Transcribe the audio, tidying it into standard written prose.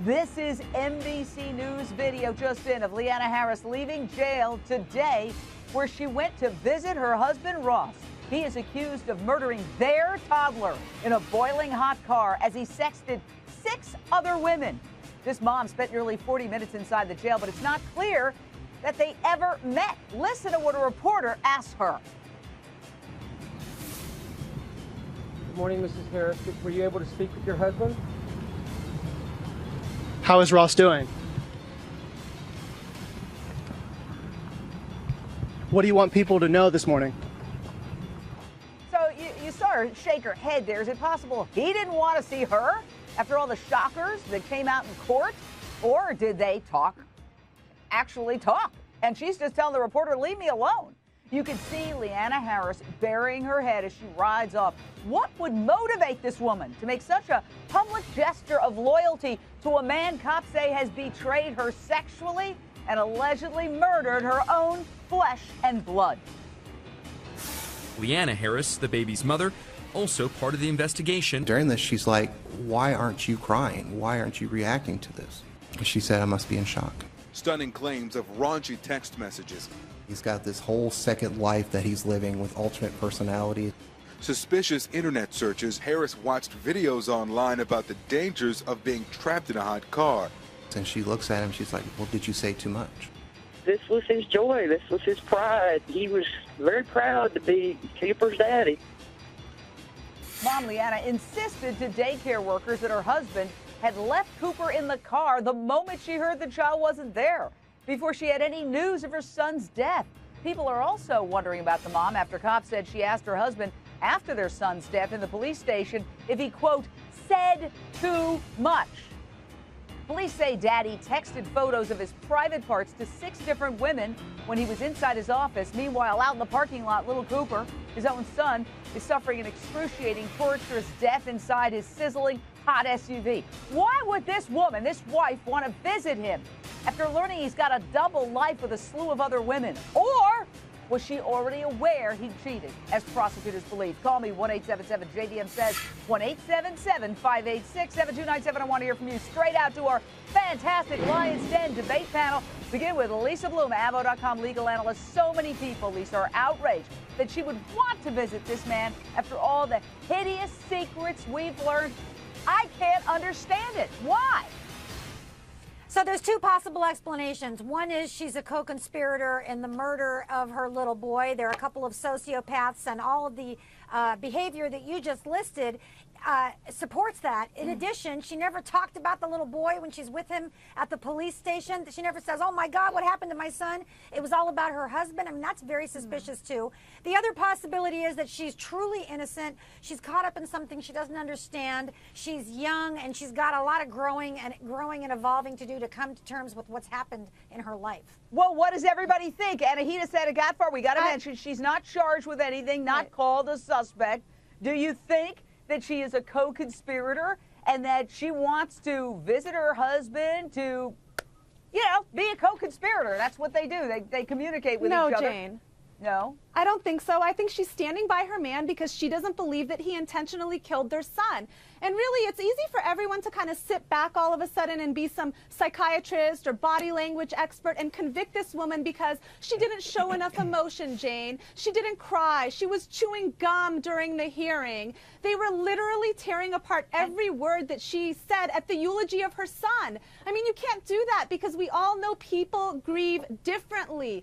This is NBC News video just in of Leanna Harris leaving jail today, where she went to visit her husband Ross. He is accused of murdering their toddler in a boiling hot car as he sexted 6 other women. This mom spent nearly 40 minutes inside the jail, but it's not clear that they ever met. Listen to what a reporter asked her. Good morning, Mrs. Harris. Were you able to speak with your husband? How is Ross doing? What do you want people to know this morning? So you saw her shake her head there. Is it possible he didn't want to see her after all the shockers that came out in court? Or did they actually talk? And she's just telling the reporter, leave me alone. You can see Leanna Harris burying her head as she rides off. What would motivate this woman to make such a public gesture of loyalty to a man cops say has betrayed her sexually and allegedly murdered her own flesh and blood? Leanna Harris, the baby's mother, also part of the investigation. During this, she's like, why aren't you crying? Why aren't you reacting to this? She said, I must be in shock. Stunning claims of raunchy text messages. He's got this whole second life that he's living with alternate personality. Suspicious internet searches. Harris watched videos online about the dangers of being trapped in a hot car. And she looks at him, she's like, well, did you say too much? This was his joy. This was his pride. He was very proud to be Cooper's daddy. Mom Leanna insisted to daycare workers that her husband had left Cooper in the car the moment she heard the child wasn't there, before she had any news of her son's death. People are also wondering about the mom after cops said she asked her husband after their son's death in the police station if he, quote, said too much. Police say Daddy texted photos of his private parts to 6 different women when he was inside his office. Meanwhile, out in the parking lot, little Cooper, his own son, is suffering an excruciating, torturous death inside his sizzling hot SUV. Why would this woman, this wife, want to visit him after learning he's got a double life with a slew of other women? Or was she already aware he cheated, as prosecutors believe? Call me, 1-877-JDM says, 1-877-586-7297. I want to hear from you. Straight out to our fantastic Lion's Den debate panel. Begin with Lisa Bloom, Avo.com legal analyst. So many people, Lisa, are outraged that she would want to visit this man after all the hideous secrets we've learned. I can't understand it. Why? So there's 2 possible explanations. One is she's a co-conspirator in the murder of her little boy. There are a couple of sociopaths, and all of the behavior that you just listed supports that. In addition, she never talked about the little boy when she's with him at the police station. She never says, oh my God, what happened to my son? It was all about her husband. I mean, that's very suspicious too. The other possibility is that she's truly innocent. She's caught up in something she doesn't understand. She's young, and she's got a lot of growing and evolving to do to come to terms with what's happened in her life. Well, what does everybody think? Anahita said it got far. We got to mention she's not charged with anything, not called a suspect. Do you think that she is a co-conspirator and that she wants to visit her husband to, you know, be a co-conspirator? That's what they do. They communicate with each other. No, Jane. No? I don't think so. I think she's standing by her man because she doesn't believe that he intentionally killed their son. And really, it's easy for everyone to kind of sit back all of a sudden and be some psychiatrist or body language expert and convict this woman because she didn't show enough emotion, Jane. She didn't cry. She was chewing gum during the hearing. They were literally tearing apart every word that she said at the eulogy of her son. I mean, you can't do that because we all know people grieve differently.